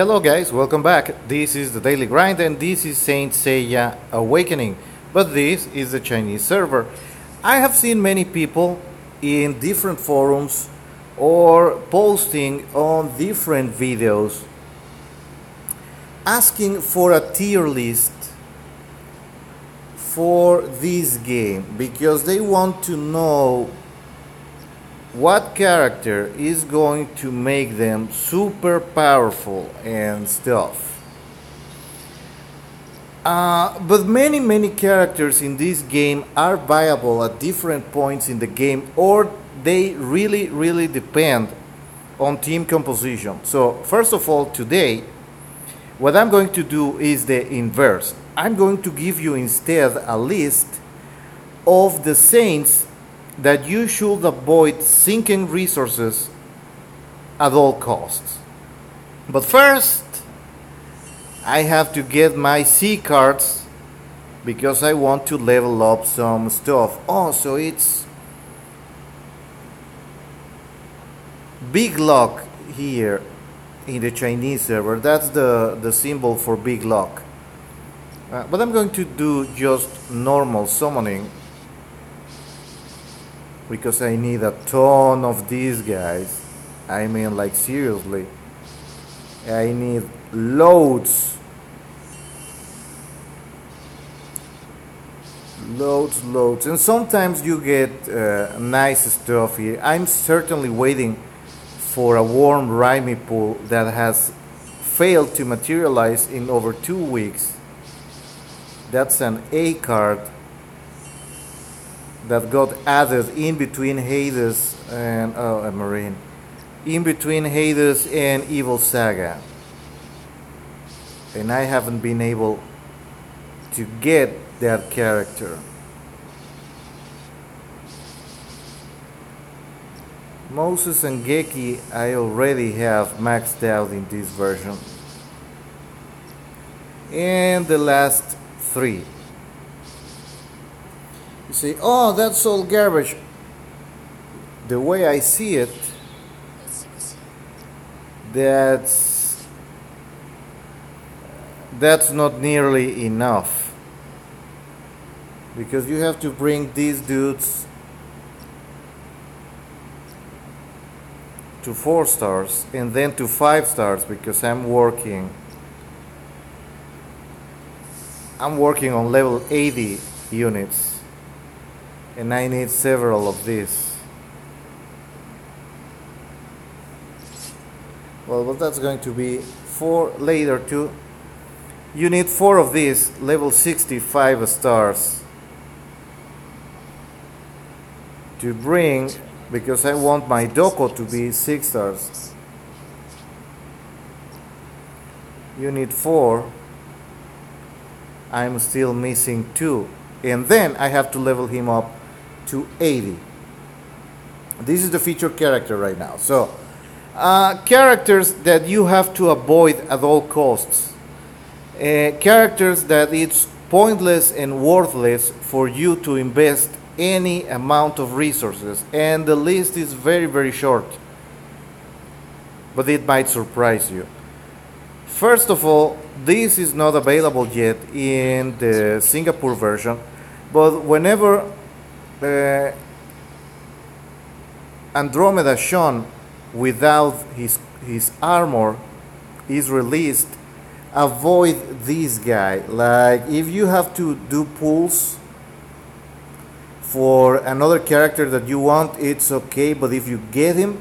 Hello guys, welcome back. This is the Daily Grind and this is Saint Seiya Awakening. But this is the Chinese server. I have seen many people in different forums or posting on different videos asking for a tier list for this game because they want to know what character is going to make them super powerful and stuff. But many characters in this game are viable at different points in the game, or they really depend on team composition. So first of all, today what I'm going to do is the inverse. I'm going to give you instead a list of the saints that you should avoid sinking resources at all costs. But first, I have to get my C cards because I want to level up some stuff. Oh, so it's big luck here in the Chinese server. That's the symbol for big luck. But I'm going to do just normal summoning because I need a ton of these guys. I mean, like, seriously, I need loads. And sometimes you get nice stuff here. I'm certainly waiting for a warm Raimi pool that has failed to materialize in over 2 weeks. That's an A card that got added in between Hades and a Marine, in between Hades and Evil Saga, and I haven't been able to get that character. Moses and Geki I already have maxed out in this version, and the last 3. You say, oh, that's all garbage. The way I see it, that's not nearly enough, because you have to bring these dudes to 4 stars and then to 5 stars, because I'm working on level 80 units. And I need several of these. Well, but that's going to be 4 later too. You need 4 of these, level 65 stars, to bring, because I want my Doko to be 6 stars. You need 4. I'm still missing 2. And then I have to level him up to 80. This is the featured character right now. So characters that you have to avoid at all costs, characters that it's pointless and worthless for you to invest any amount of resources, and the list is very short, but it might surprise you. First of all, this is not available yet in the Singapore version, but whenever Andromeda Shun without his armor is released, avoid this guy. Like, if you have to do pulls for another character that you want, it's okay, but if you get him,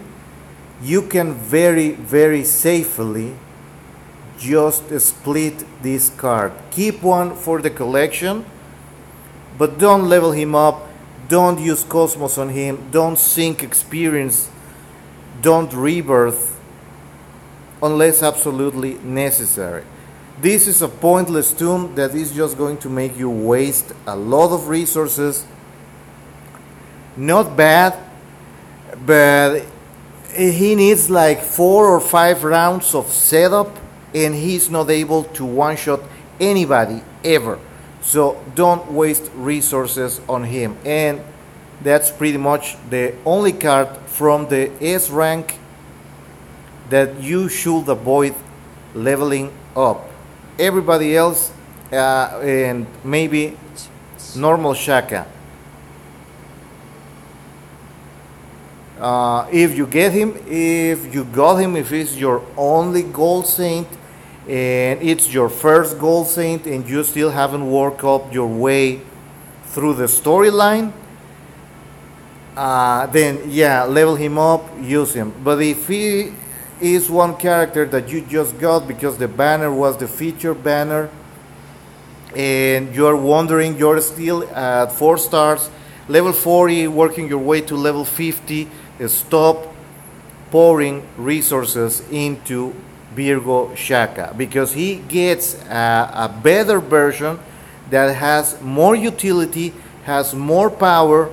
you can very safely just split this card. Keep one for the collection, but don't level him up. Don't use Cosmos on him. Don't sink experience. Don't rebirth unless absolutely necessary. This is a pointless toon that is just going to make you waste a lot of resources. Not bad, but he needs like 4 or 5 rounds of setup, and he's not able to one-shot anybody ever. So don't waste resources on him. And that's pretty much the only card from the S rank that you should avoid leveling up. Everybody else, and maybe normal Shaka. If you get him, if you got him, if it's your only gold saint and it's your first gold saint and you still haven't worked up your way through the storyline, then yeah, level him up, use him. But if he is one character that you just got because the banner was the feature banner and you're wondering, you're still at 4 stars, level 40, working your way to level 50, stop pouring resources into Virgo Shaka, because he gets a better version that has more utility, has more power,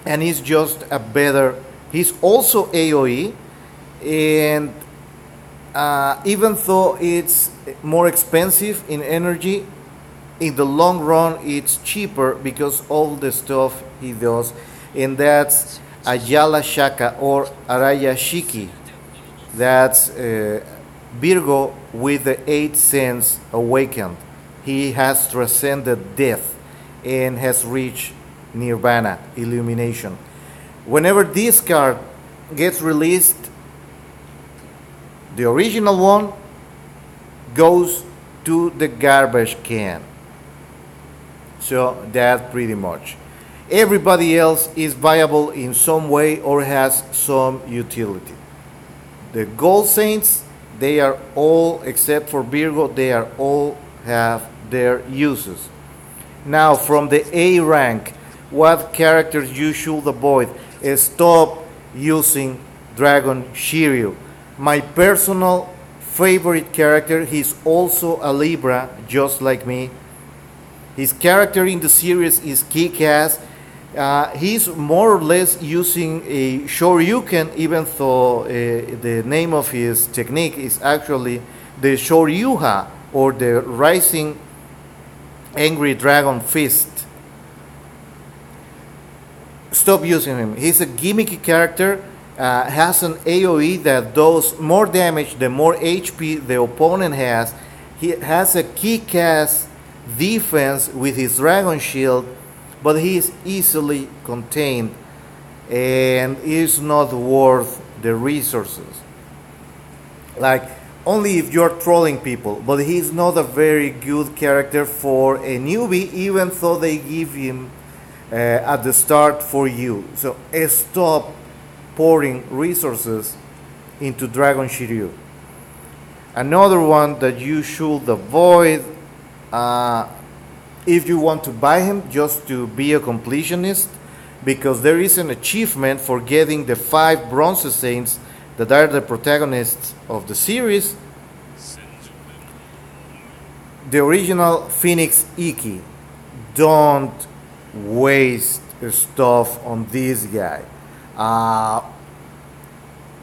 and is just a better. He's also AoE, and even though it's more expensive in energy, in the long run it's cheaper because all the stuff he does, and that's Ayala Shaka or Araya Shiki. That's Virgo with the 8th sense awakened. He has transcended death and has reached Nirvana, illumination. Whenever this card gets released, the original one goes to the garbage can. So that's pretty much. Everybody else is viable in some way or has some utility. The gold saints, they are all, except for Virgo, they are all have their uses. Now from the A rank, what characters you should avoid? Stop using Dragon Cheerio. My personal favorite character, he's also a Libra, just like me. His character in the series is kick-ass. He's more or less using a Shoryuken, even though the name of his technique is actually the Shoryuha, or the Rising Angry Dragon Fist. Stop using him. He's a gimmicky character, has an AoE that does more damage the more HP the opponent has. He has a kick-ass defense with his Dragon Shield, but he is easily contained and is not worth the resources. Like, only if you're trolling people, but he's not a very good character for a newbie, even though they give him at the start for you. So stop pouring resources into Dragon Shiryu. Another one that you should avoid, if you want to buy him just to be a completionist, because there is an achievement for getting the 5 Bronze Saints that are the protagonists of the series. The original Phoenix Ikki. Don't waste stuff on this guy.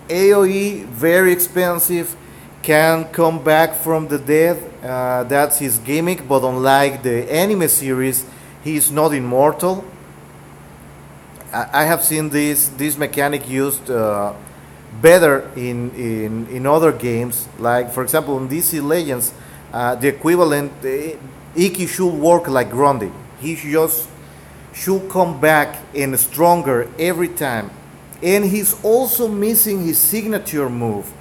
AoE, very expensive, can come back from the dead. That's his gimmick, but unlike the anime series, he's not immortal. I have seen this mechanic used better in other games, like for example in DC Legends, the equivalent, Ikki should work like Grundy. He just should come back and stronger every time. And he's also missing his signature move,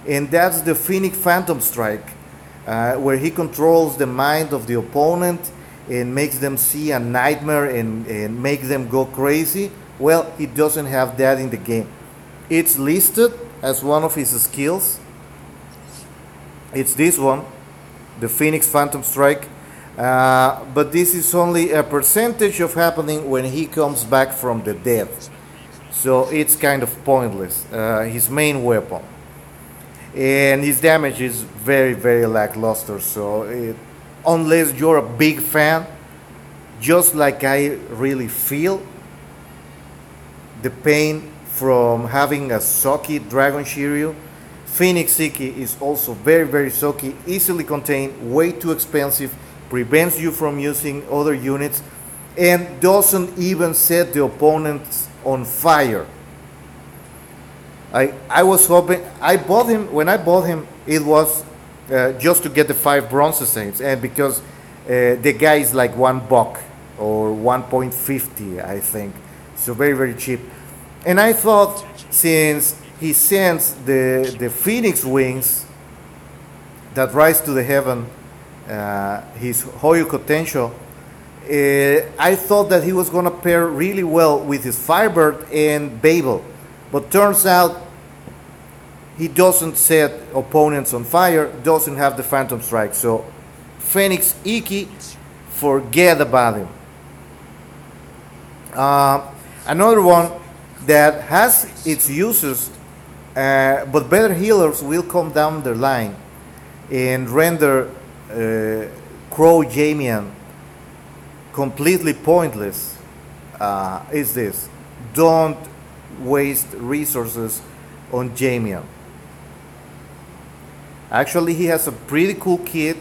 and that's the Phoenix Phantom Strike, where he controls the mind of the opponent and makes them see a nightmare and make them go crazy. Well, he doesn't have that in the game. It's listed as one of his skills. It's this one, the Phoenix Phantom Strike. But this is only a percentage of happening when he comes back from the dead. So it's kind of pointless, his main weapon. And his damage is very, very lackluster. So unless you're a big fan, just like I really feel the pain from having a sucky Dragon Shiryu, Phoenix Ikki is also very, very sucky, easily contained, way too expensive, prevents you from using other units, and doesn't even set the opponents on fire. I was hoping, when I bought him, it was just to get the 5 bronze saints, and because the guy is like $1 or 1.50, I think, so very very cheap. And I thought, since he sends the phoenix wings that rise to the heaven, his Hoyo Kotensho, I thought that he was going to pair really well with his Firebird and Babel. But turns out he doesn't set opponents on fire, doesn't have the Phantom Strike. So Phoenix Ikki, forget about him. Another one that has its uses, but better healers will come down the line and render Crow Jamian completely pointless, is this. Don't waste resources on Jamian. Actually, he has a pretty cool kit.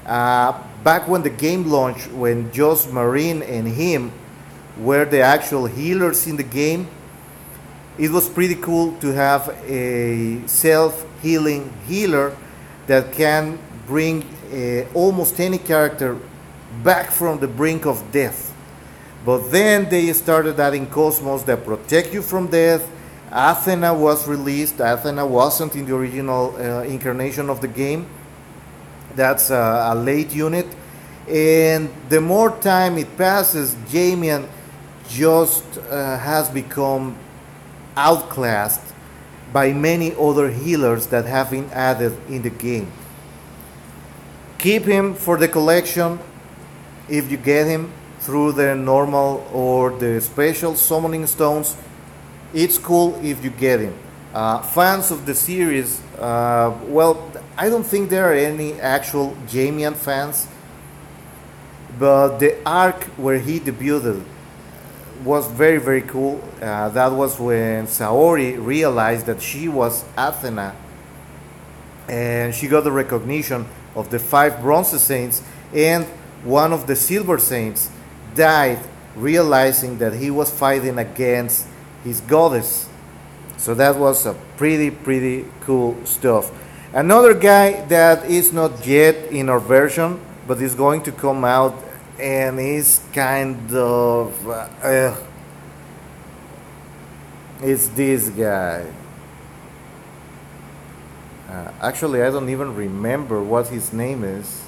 Back when the game launched, when just Marine and him were the actual healers in the game, it was pretty cool to have a self-healing healer that can bring almost any character back from the brink of death. But then they started adding Cosmos that protect you from death. Athena was released. Athena wasn't in the original incarnation of the game. That's a late unit. And the more time it passes, Jamian just has become outclassed by many other healers that have been added in the game. Keep him for the collection if you get him through the normal or the special summoning stones. It's cool if you get him. Fans of the series, well, I don't think there are any actual Jamian fans, but the arc where he debuted was very very cool. That was when Saori realized that she was Athena, and she got the recognition of the 5 Bronze Saints, and one of the Silver Saints died realizing that he was fighting against his goddess. So that was a pretty cool stuff. Another guy that is not yet in our version but is going to come out, and is kind of it's this guy. Actually, I don't even remember what his name is.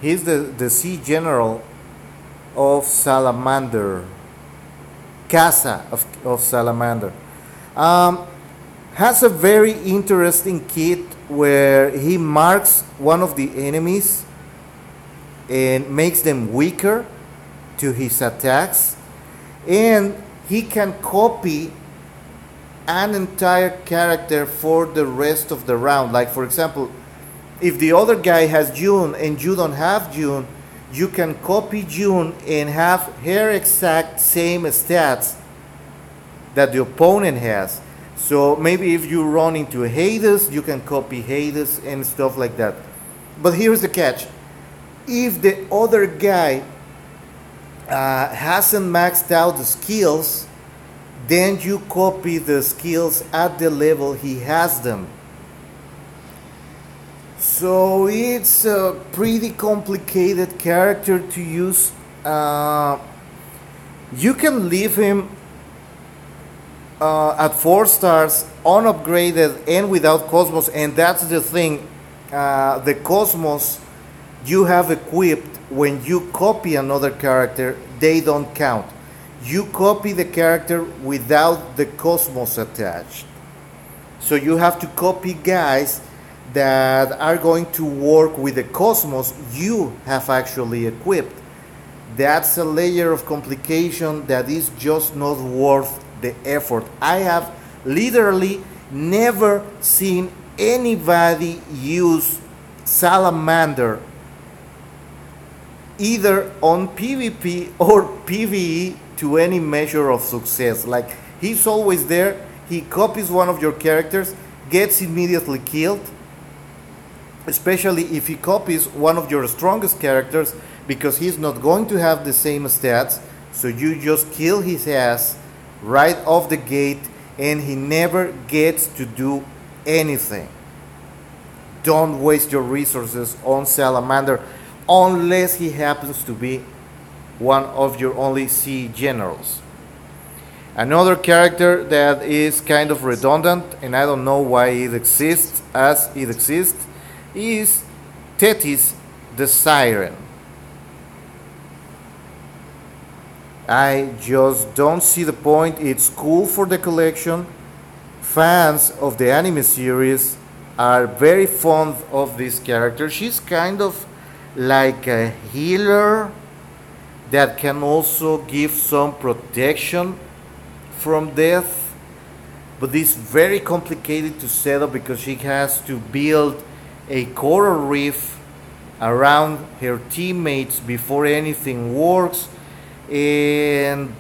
He's the Sea General of Salamander. Casa of Salamander. Has a very interesting kit where he marks one of the enemies and makes them weaker to his attacks, and he can copy an entire character for the rest of the round. Like, for example, if the other guy has June and you don't have June, you can copy June and have her exact same stats that the opponent has. So maybe if you run into Hades, you can copy Hades and stuff like that. But here's the catch. If the other guy hasn't maxed out the skills, then you copy the skills at the level he has them. So it's a pretty complicated character to use. You can leave him at 4 stars, unupgraded and without Cosmos, and that's the thing. The Cosmos you have equipped when you copy another character, they don't count. You copy the character without the Cosmos attached. So you have to copy guys that are going to work with the Cosmos you have actually equipped. That's a layer of complication that is just not worth the effort. I have literally never seen anybody use Salamander either on PvP or PvE to any measure of success. Like, he's always there, he copies one of your characters, gets immediately killed, especially if he copies one of your strongest characters, because he's not going to have the same stats, so you just kill his ass right off the gate and he never gets to do anything. don't waste your resources on Salamander unless he happens to be one of your only sea generals. Another character that is kind of redundant, and I don't know why it exists as it exists, is Tethys the Siren. I just don't see the point. It's cool for the collection. Fans of the anime series are very fond of this character. She's kind of like a healer that can also give some protection from death, but it's very complicated to set up because she has to build a coral reef around her teammates before anything works, and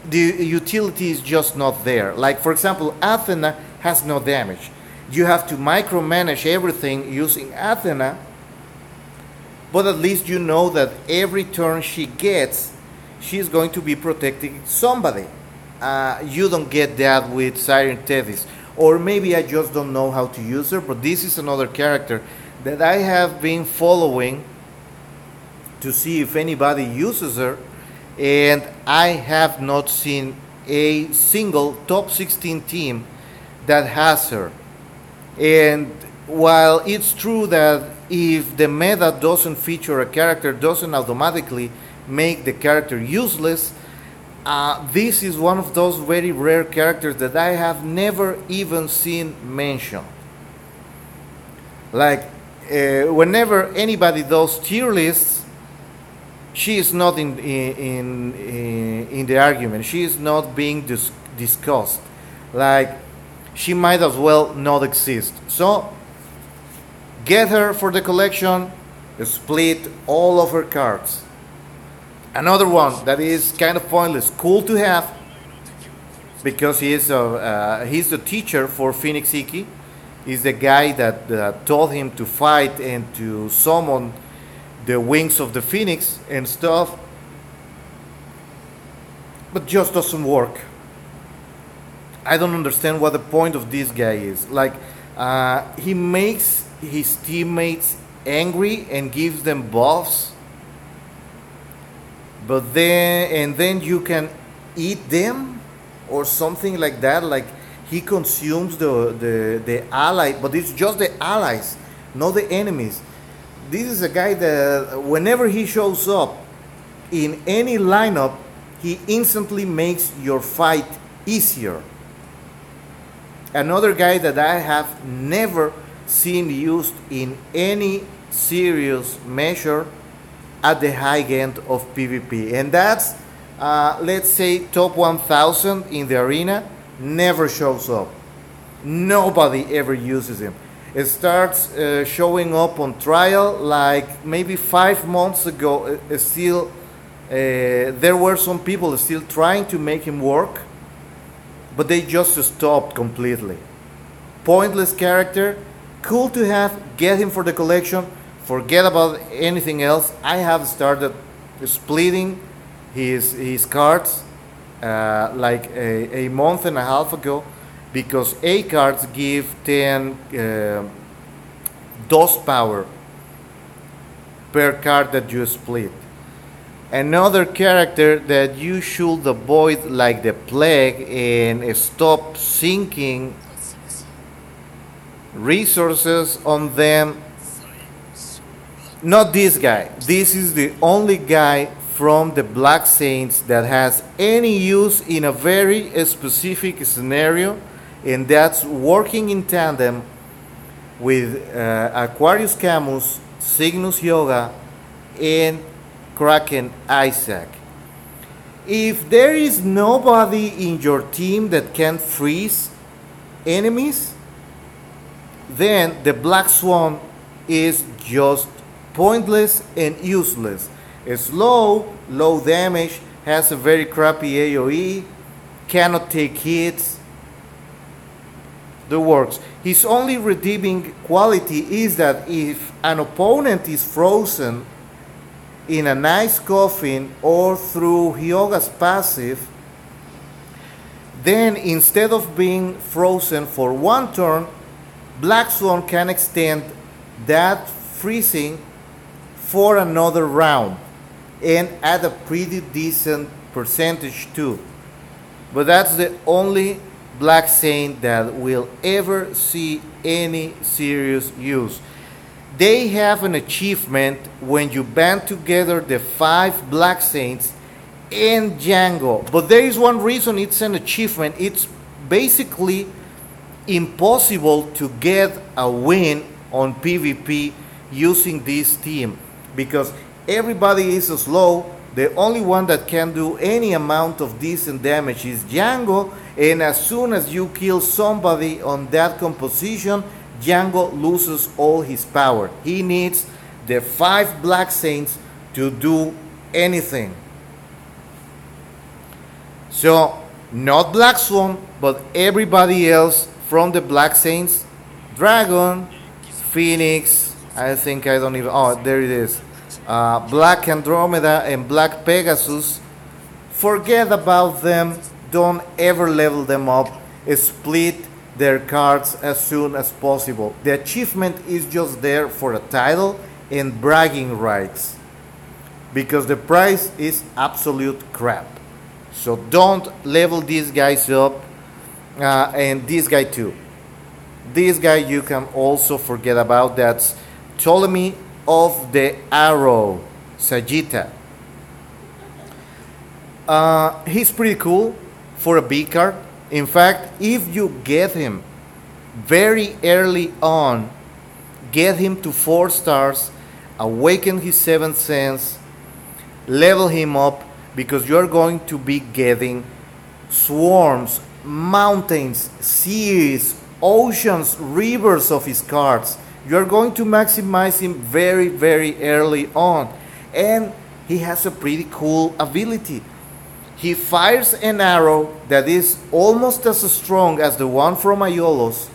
the utility is just not there. Like, for example, Athena has no damage. You have to micromanage everything using Athena, but at least you know that every turn she gets, she's going to be protecting somebody. You don't get that with Siren Tethys. Or maybe I just don't know how to use her, but this is another character that I have been following to see if anybody uses her, and I have not seen a single top 16 team that has her. And while it's true that if the meta doesn't feature a character, doesn't automatically make the character useless, this is one of those very rare characters that I have never even seen mentioned. Like, whenever anybody does tier lists, she is not in the argument. She is not being discussed. Like, she might as well not exist. So, get her for the collection, split all of her cards. Another one that is kind of pointless, cool to have, because he's the teacher for Phoenix Ikki. He's the guy that taught him to fight and to summon the wings of the Phoenix and stuff, but just doesn't work. I don't understand what the point of this guy is. Like, he makes his teammates angry and gives them buffs, but then you can eat them or something like that. Like, he consumes the ally, but it's just the allies, not the enemies. This is a guy that whenever he shows up in any lineup, he instantly makes your fight easier. Another guy that I have never seen used in any serious measure at the high end of PvP, and that's let's say top 1000 in the arena, never shows up. Nobody ever uses him. It starts showing up on trial like maybe 5 months ago. There were some people still trying to make him work, but they just stopped completely. Pointless character, cool to have, get him for the collection, forget about anything else. I have started splitting his cards like a month and a half ago, because A cards give 10 DOS power per card that you split. Another character that you should avoid like the plague and stop sinking resources on them. Not this guy. This is the only guy from the Black Saints that has any use in a very specific scenario, and that's working in tandem with Aquarius Camus, Cygnus Yoga, and Kraken Isaac. If there is nobody in your team that can freeze enemies, then the Black Swan is just pointless and useless. It's low damage, has a very crappy AoE, cannot take hits. The works. His only redeeming quality is that if an opponent is frozen in an ice coffin or through Hyoga's passive, then instead of being frozen for one turn, Black Swan can extend that freezing for another round and at a pretty decent percentage too. But that's the only Black Saint that will ever see any serious use. They have an achievement when you band together the 5 Black Saints and Django. But there is one reason it's an achievement. It's basically impossible to get a win on PvP using this team because everybody is slow. The only one that can do any amount of decent damage is Django, and as soon as you kill somebody on that composition, Django loses all his power. He needs the 5 Black Saints to do anything. So, not Black Swan, but everybody else from the Black Saints, Dragon, Phoenix, I think I don't even, oh, there it is. Black Andromeda and Black Pegasus, forget about them, don't ever level them up, split their cards as soon as possible. The achievement is just there for a title and bragging rights, because the price is absolute crap. So don't level these guys up, and this guy too. This guy you can also forget about. That's Ptolemy of the Arrow, Sagitta. He's pretty cool for a B card. In fact, if you get him very early on, get him to 4 stars, awaken his 7th sense, level him up, because you're going to be getting swarms, mountains, seas, oceans, rivers of his cards. You're going to maximize him very, very early on. And he has a pretty cool ability. He fires an arrow that is almost as strong as the one from Aiolos,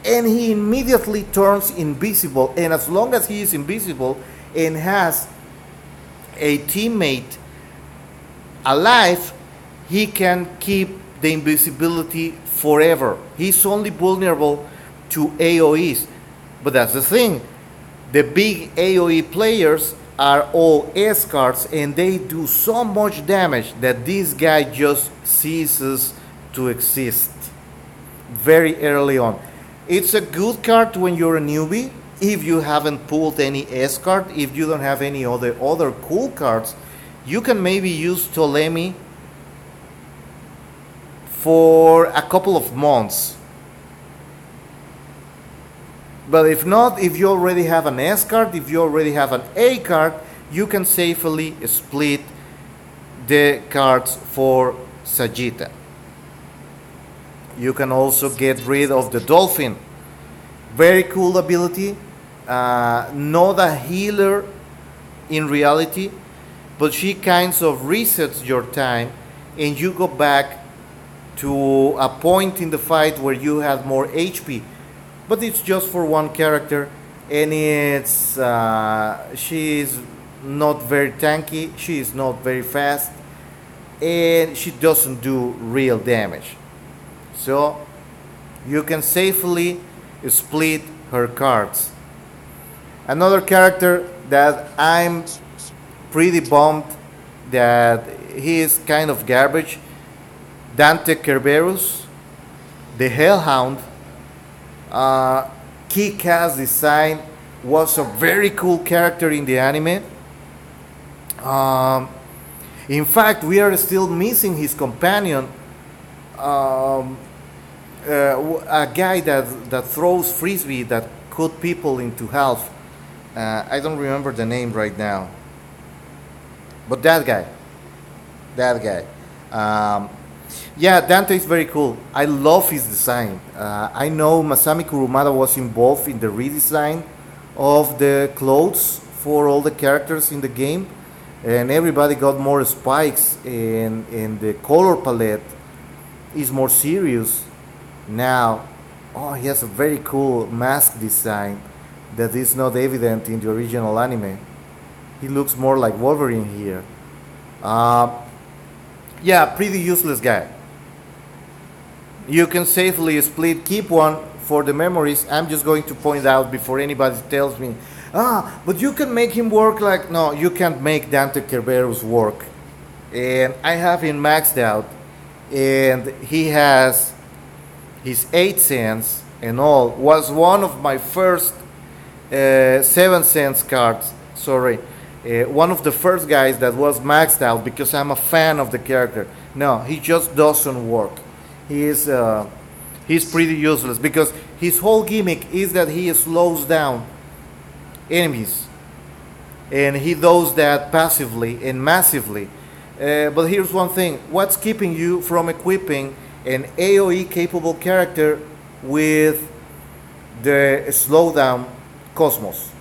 and he immediately turns invisible. And as long as he is invisible and has a teammate alive, he can keep the invisibility forever. He's only vulnerable to AoEs. But that's the thing. The big AoE players are all S cards, and they do so much damage that this guy just ceases to exist very early on. It's a good card when you're a newbie, if you haven't pulled any S card, if you don't have any other cool cards. You can maybe use Ptolemy for a couple of months. But if not, if you already have an S card, if you already have an A card, you can safely split the cards for Sagitta. You can also get rid of the Dolphin. Very cool ability. Not a healer in reality, but she kind of resets your time and you go back to a point in the fight where you have more HP. But it's just for one character, and it's she is not very tanky, she is not very fast, and she doesn't do real damage. So you can safely split her cards. Another character that I'm pretty bummed that he is kind of garbage, Dante Kerberos, the Hellhound. Kick-ass design, was a very cool character in the anime. In fact, we are still missing his companion, a guy that throws frisbee that cut people into half. I don't remember the name right now, but that guy. Yeah, Dante is very cool. I love his design. I know Masami Kurumada was involved in the redesign of the clothes for all the characters in the game, and everybody got more spikes, and the color palette is more serious now. Oh, he has a very cool mask design that is not evident in the original anime. He looks more like Wolverine here. Yeah, pretty useless guy. You can safely split, keep one for the memories, I'm just going to point out before anybody tells me, but you can make him work like, no, you can't make Dante Kerberos work. And I have him maxed out, and he has his 8 cents and all. Was one of my first 7 cents cards, sorry. One of the first guys that was maxed out because I'm a fan of the character. No, he just doesn't work. He's pretty useless because his whole gimmick is that he slows down enemies, and he does that passively and massively. But here's one thing: what's keeping you from equipping an AOE capable character with the slowdown Cosmos?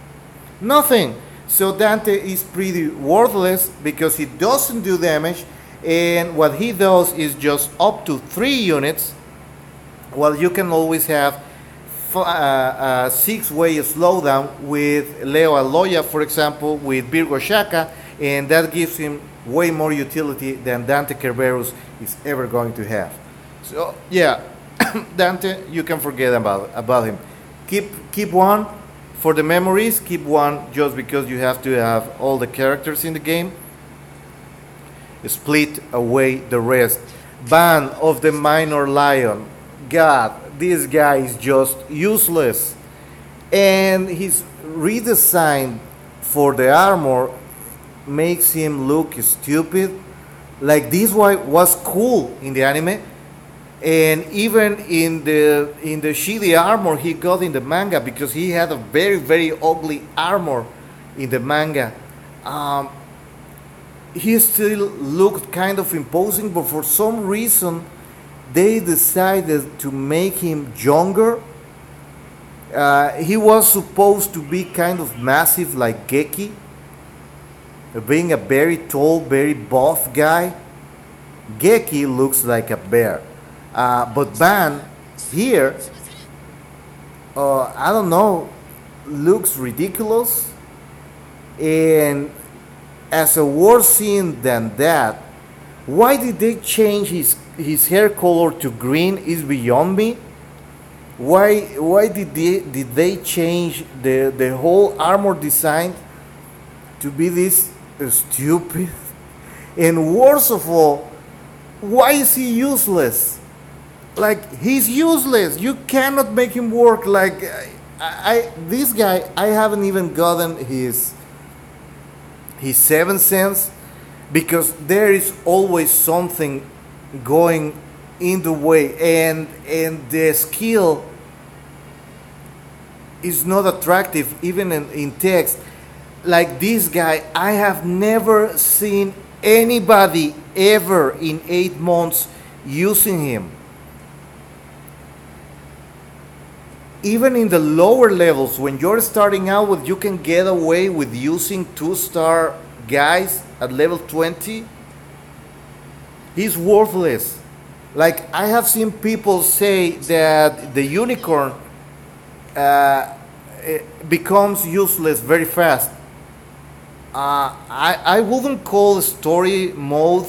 Nothing. So Dante is pretty worthless because he doesn't do damage, and what he does is just up to 3 units, while you can always have 6-way slowdown with Leo Aloya, for example, with Virgo Shaka, and that gives him way more utility than Dante Kerberos is ever going to have. So yeah, Dante, you can forget about him. Keep one for the memories, keep one just because you have to have all the characters in the game. Split away the rest. Ban of the Minor Lion. God, this guy is just useless. And his redesign for the armor makes him look stupid. Like, this was cool in the anime, and even in the shitty armor he got in the manga, because he had a very, very ugly armor in the manga. He still looked kind of imposing, but for some reason they decided to make him younger. He was supposed to be kind of massive like Geki, being a very tall, very buff guy. Geki looks like a bear. But Ban here, I don't know, looks ridiculous. And as a worse scene than that, why did they change his hair color to green is beyond me. Why did they change the whole armor design to be this stupid? And worst of all, why is he useless? Like, he's useless. You cannot make him work. Like, this guy, I haven't even gotten his 7 cents, because there is always something going in the way, and the skill is not attractive even in text. Like this guy, I have never seen anybody ever in 8 months using him. Even in the lower levels, when you're starting out with, you can get away with using 2-star guys at level 20. He's worthless. Like, I have seen people say that the unicorn becomes useless very fast. I wouldn't call story mode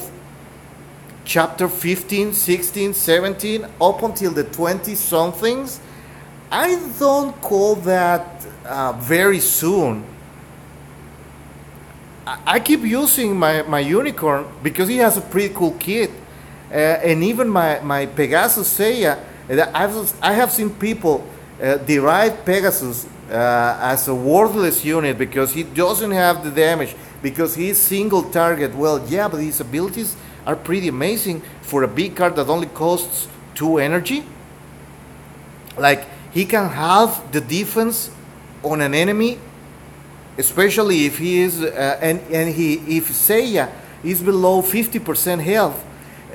chapter 15, 16, 17 up until the 20 somethings. I don't call that very soon. I keep using my unicorn because he has a pretty cool kit, and even my Pegasus Seiya. I have seen people derive Pegasus as a worthless unit because he doesn't have the damage, because he's single target. Well, yeah, but his abilities are pretty amazing for a big card that only costs 2 energy. Like, he can halve the defense on an enemy, especially if he is if Seiya is below 50% health.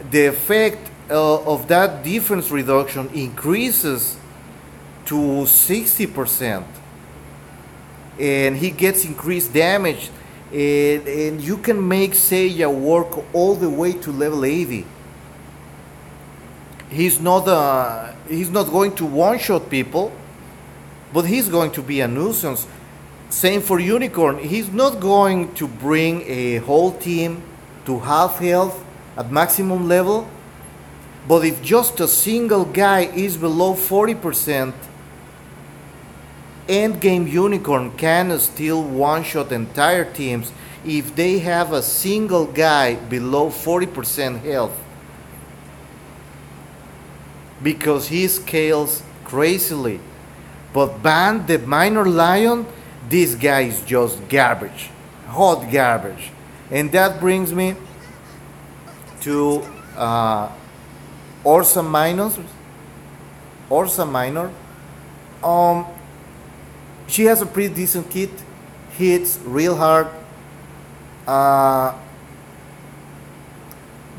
The effect of that defense reduction increases to 60%, and he gets increased damage, and you can make Seiya work all the way to level 80. He's not going to one-shot people, but he's going to be a nuisance. Same for Unicorn. He's not going to bring a whole team to half health at maximum level, but if just a single guy is below 40%, endgame unicorn can still one-shot entire teams if they have a single guy below 40% health, because he scales crazily. But ban the minor lion, this guy is just garbage, hot garbage. And that brings me to Ursa Minor. Ursa Minor. She has a pretty decent kit, hits real hard.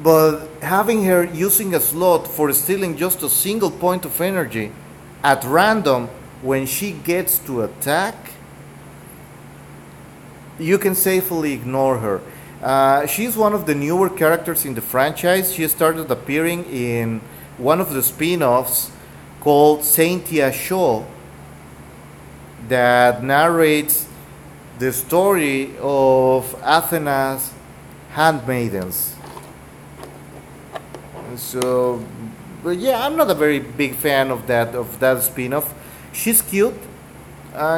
But having her using a slot for stealing just a single point of energy at random when she gets to attack, you can safely ignore her. She's one of the newer characters in the franchise. She started appearing in one of the spin-offs called Seiya Show that narrates the story of Athena's handmaidens. So, but yeah, I'm not a very big fan of that spin-off. She's cute.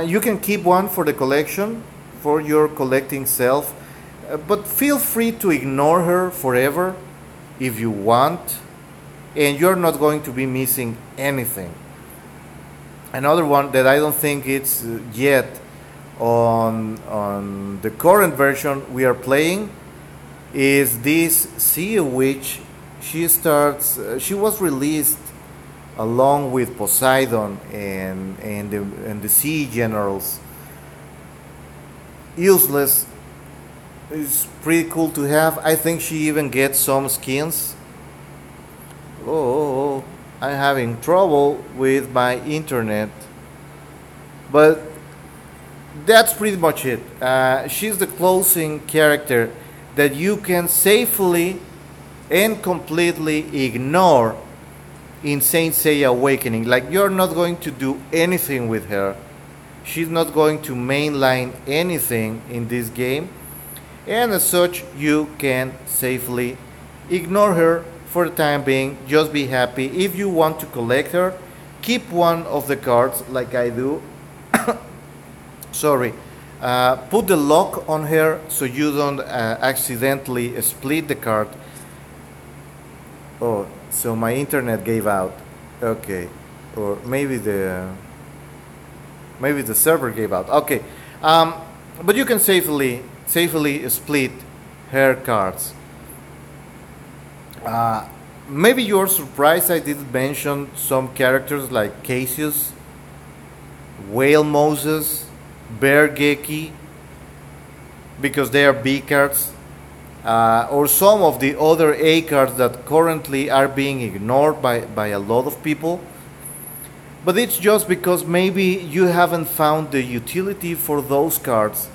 You can keep one for the collection, for your collecting self, but feel free to ignore her forever if you want, and you're not going to be missing anything. Another one that I don't think it's yet on the current version we are playing is this Seiya witch. She was released along with Poseidon and the sea generals. Useless. It's pretty cool to have. I think she even gets some skins. Oh, I'm having trouble with my internet. But that's pretty much it. She's the closing character that you can safely and completely ignore in Saint Seiya Awakening. Like, you're not going to do anything with her. She's not going to mainline anything in this game, and as such you can safely ignore her for the time being. Just be happy. If you want to collect her, keep one of the cards like I do. Sorry. Put the lock on her so you don't accidentally split the card. Oh, so my internet gave out. Okay. Or maybe the server gave out. Okay. But you can safely split her cards. Maybe you're surprised I didn't mention some characters like Cassius, Whale Moses, Bear Geki, because they are B cards, or some of the other A cards that currently are being ignored by a lot of people. But it's just because maybe you haven't found the utility for those cards,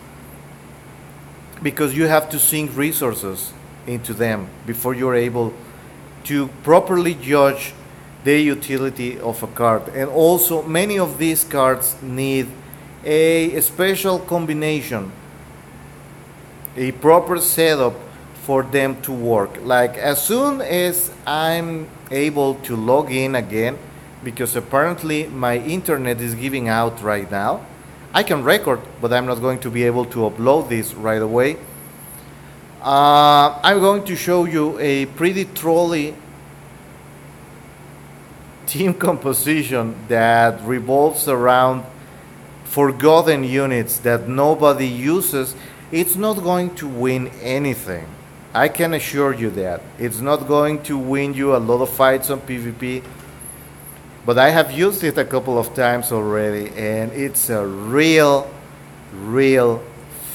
because you have to sink resources into them before you're able to properly judge the utility of a card. And also many of these cards need a special combination, a proper setup for them to work. Like, as soon as I'm able to log in again, because apparently my internet is giving out right now, I can record, but I'm not going to be able to upload this right away. I'm going to show you a pretty trolly team composition that revolves around forgotten units that nobody uses. It's not going to win anything. I can assure you that. It's not going to win you a lot of fights on PvP. But I have used it a couple of times already, and it's a real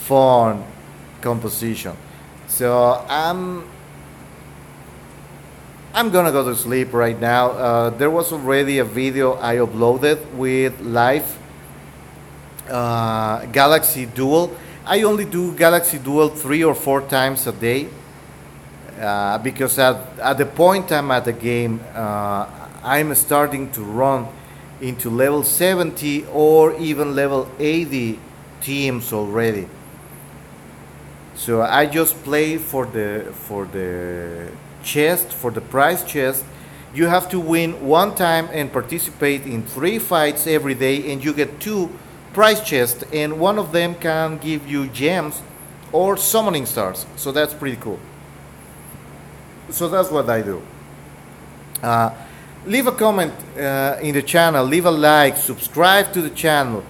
fun composition. So I'm gonna go to sleep right now. There was already a video I uploaded with live Galaxy Duel. I only do Galaxy Duel 3 or 4 times a day, because at the point I'm at the game, I'm starting to run into level 70 or even level 80 teams already. So I just play for the chest, for the prize chest. You have to win 1 time and participate in 3 fights every day, and you get 2 prize chests, and one of them can give you gems or summoning stars. So that's pretty cool. So that's what I do. Leave a comment in the channel, leave a like, subscribe to the channel,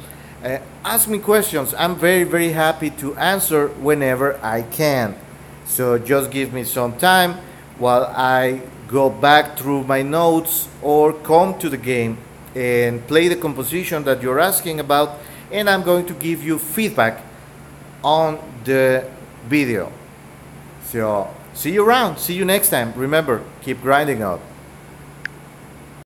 ask me questions. I'm very, very happy to answer whenever I can. So just give me some time while I go back through my notes or come to the game and play the composition that you're asking about, and I'm going to give you feedback on the video. So see you around, see you next time. Remember, keep grinding out.